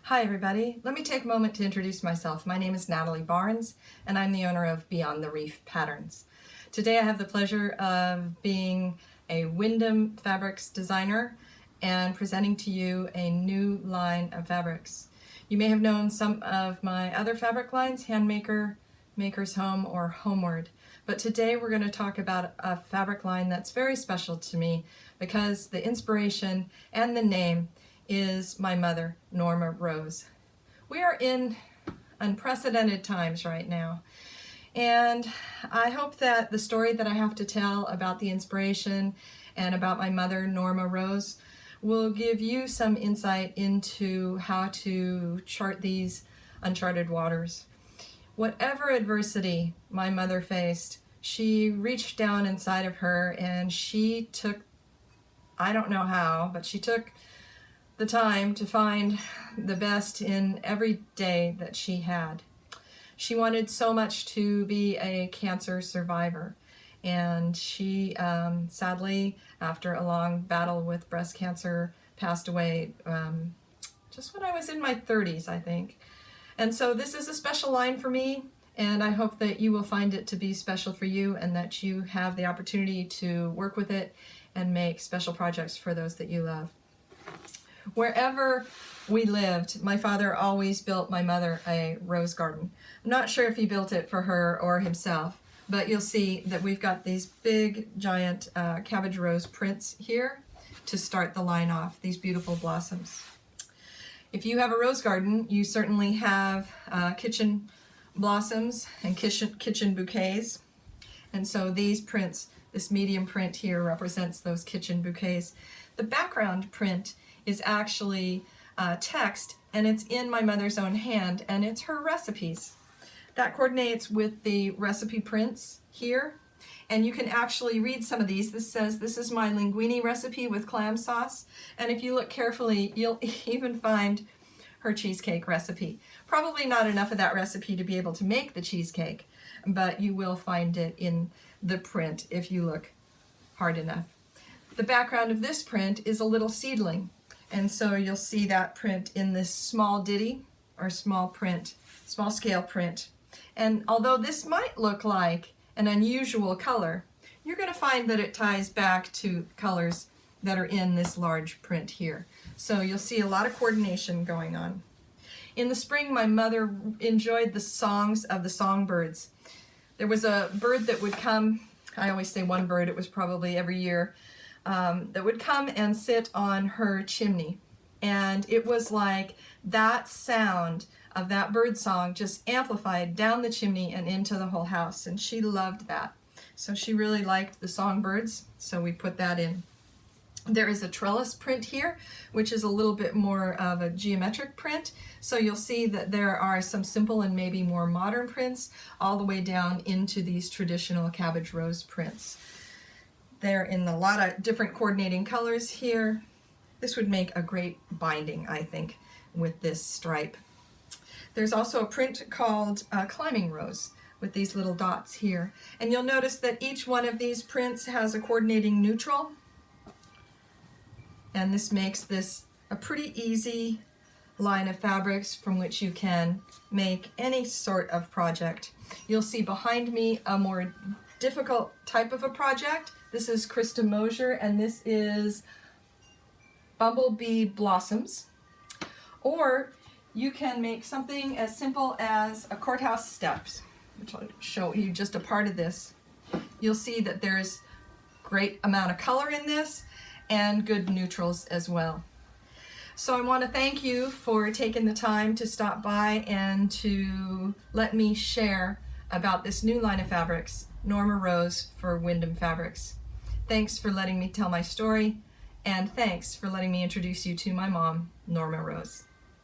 Hi everybody, let me take a moment to introduce myself. My name is Natalie Barnes and I'm the owner of Beyond the Reef Patterns. Today I have the pleasure of being a Windham fabrics designer and presenting to you a new line of fabrics. You may have known some of my other fabric lines, Handmaker, Maker's Home, or Homeward. But today we're going to talk about a fabric line that's very special to me because the inspiration and the name is my mother, Norma Rose. We are in unprecedented times right now, and I hope that the story that I have to tell about the inspiration and about my mother, Norma Rose, will give you some insight into how to chart these uncharted waters. Whatever adversity my mother faced, she reached down inside of her and she took, I don't know how, but she took the time to find the best in every day that she had. She wanted so much to be a cancer survivor, and she sadly, after a long battle with breast cancer, passed away just when I was in my 30s, I think. And so this is a special line for me, and I hope that you will find it to be special for you and that you have the opportunity to work with it and make special projects for those that you love. Wherever we lived, my father always built my mother a rose garden. I'm not sure if he built it for her or himself, but you'll see that we've got these big, giant cabbage rose prints here to start the line off, these beautiful blossoms. If you have a rose garden, you certainly have kitchen blossoms and kitchen bouquets. And so these prints, this medium print here represents those kitchen bouquets. The background print is actually text, and it's in my mother's own hand, and it's her recipes. That coordinates with the recipe prints here, and you can actually read some of these. This says, "This is my linguine recipe with clam sauce," and if you look carefully, you'll even find her cheesecake recipe. Probably not enough of that recipe to be able to make the cheesecake, but you will find it in the print if you look hard enough. The background of this print is a little seedling. And so you'll see that print in this small ditty or small scale print. And although this might look like an unusual color, you're going to find that it ties back to colors that are in this large print here. So you'll see a lot of coordination going on. In the spring, my mother enjoyed the songs of the songbirds. There was a bird that would come, I always say one bird, it was probably every year, that would come and sit on her chimney. And it was like that sound of that bird song just amplified down the chimney and into the whole house. And she loved that. So she really liked the songbirds, so we put that in. There is a trellis print here, which is a little bit more of a geometric print. So you'll see that there are some simple and maybe more modern prints all the way down into these traditional cabbage rose prints. They're in a lot of different coordinating colors here. This would make a great binding, I think, with this stripe. There's also a print called Climbing Rose with these little dots here. And you'll notice that each one of these prints has a coordinating neutral. And this makes this a pretty easy line of fabrics from which you can make any sort of project. You'll see behind me a more difficult type of a project. This is Krista Mosier, and this is Bumblebee Blossoms. Or you can make something as simple as a courthouse steps, which I'll show you just a part of this. You'll see that there's great amount of color in this and good neutrals as well. So I want to thank you for taking the time to stop by and to let me share about this new line of fabrics, Norma Rose for Windham Fabrics. Thanks for letting me tell my story, and thanks for letting me introduce you to my mom, Norma Rose.